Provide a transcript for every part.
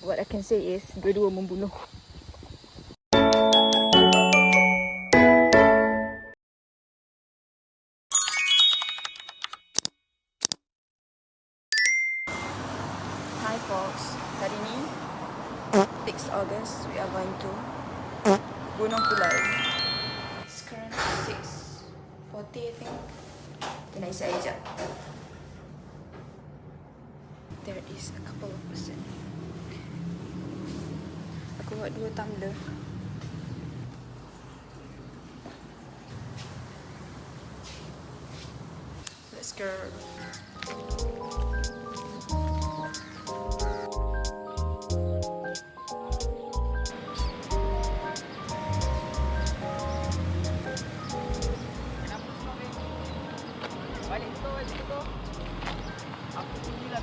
What I can say is dua-dua membunuh. Hi folks, hari ni 6 August we are going to Gunung Pulai. It's currently 6:40 I think. Kita nak isi air jap. There is a couple of person. Aku buat 2 tumbler. Let's go.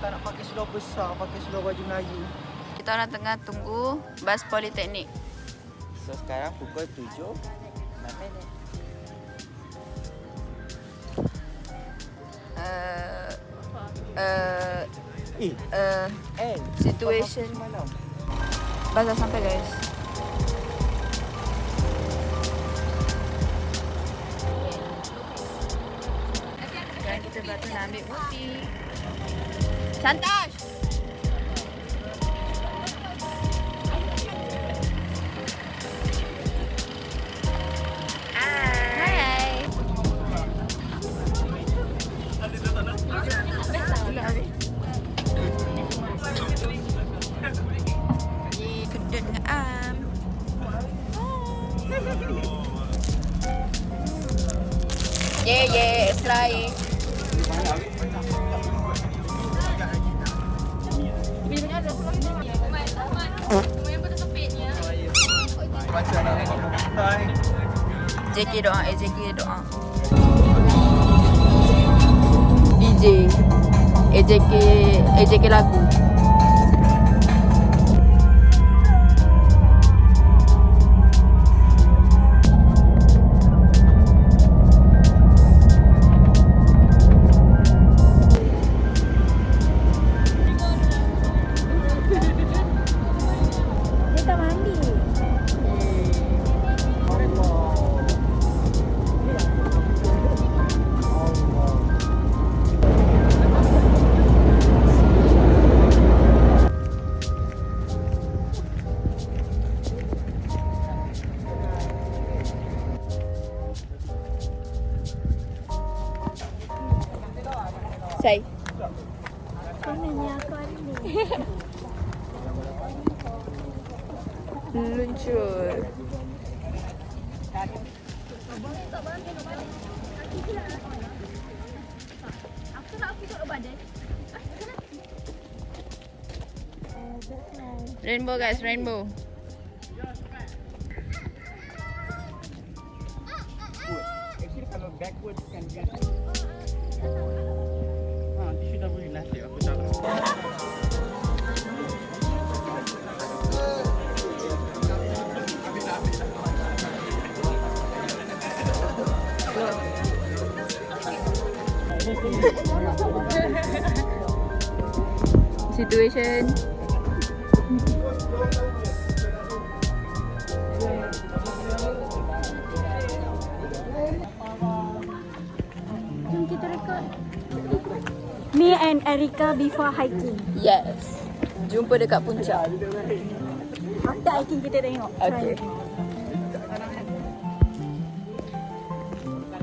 Tak nak pakai seluar besar, pakai seluar baju Melayu. Kita orang tengah tunggu bas politeknik. So sekarang pukul 7. Berapa ni? Situation. Bas dah sampai guys. Sekarang kita baru nak ambil bukti. Santosh! Hai! Kedut dengan am. Yeah, slide. JK doa, JK doa. DJ, AJK lagu. Say. Luncur. Rainbow guys, rainbow. Actually kalau backwards kan get. Tisu dah boleh lah. Aku tak tahu. Situation. Kita record. Me and Erika before hiking. Yes. Jumpa dekat puncak. After hiking kita tengok. Okay.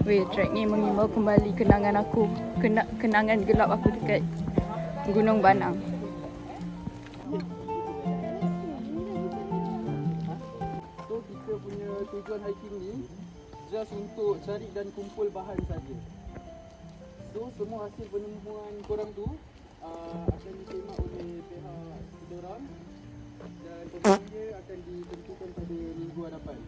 Weh, trek ni mengimbau kembali kenangan aku. Kenangan gelap aku dekat Gunung Banang. So kita punya tujuan hiking ni just untuk cari dan kumpul bahan saja. So semua hasil penemuan korang tu akan diterima oleh pihak diorang dan pemenangnya akan ditentukan pada minggu hadapan.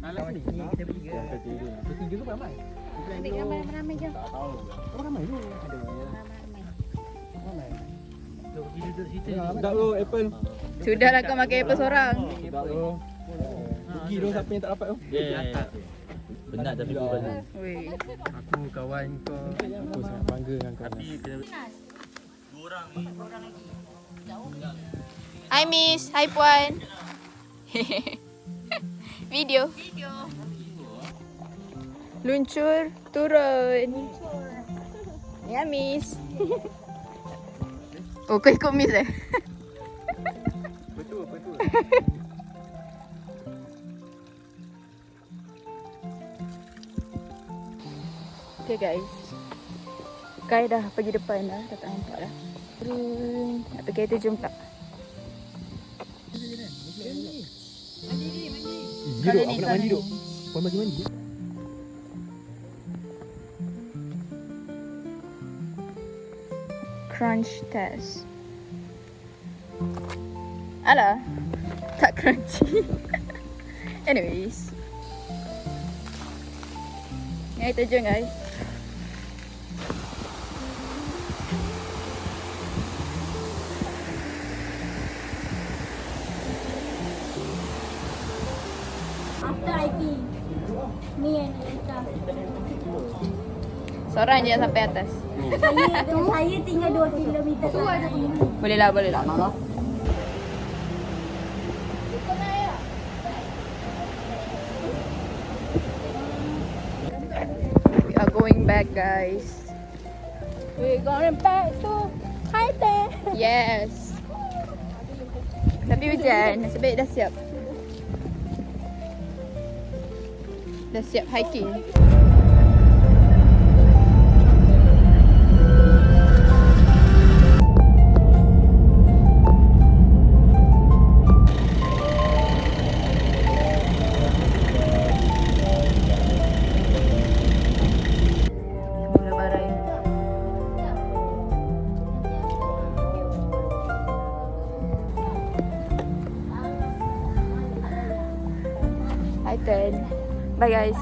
Alah ni kita bertiga. Bertiga tu ramai. Ambil gambar ramai-ramai je. Tak tahu. Oh ramai tu. Ada. Ramai. Tak tu Apple. Sudahlah kau makan apple seorang. Tak tu. Rugi tu siapa yang tak dapat tu. Benar tapi kau balik. Weh. Aku kawan kau. Aku sangat bangga dengan kau. Tapi kena Hi Miss, hi Puan. Video. Luncur, turun. Ya Miss. Oh kau ikut Miss eh? Betul. Okay guys. Kai dah pergi depan dah, dah tak nampak dah. Turun. Nak pergi kereta jom tak? Mandi aku nak mandi tu. Puan bagi mandi. Crunch test. Alah. Tak crunchy. Anyways. Ni kita jom guys. After IT. Me and Erika. Seorang je yang sampai atas. Saya tinggal 2 kilometer. Boleh lah. We are going back guys. We're going back to Thailand. Yes. Tapi hujan, nasib baik dah siap. Dah siap hiking. Mula barai. Hi Ten. Bye guys.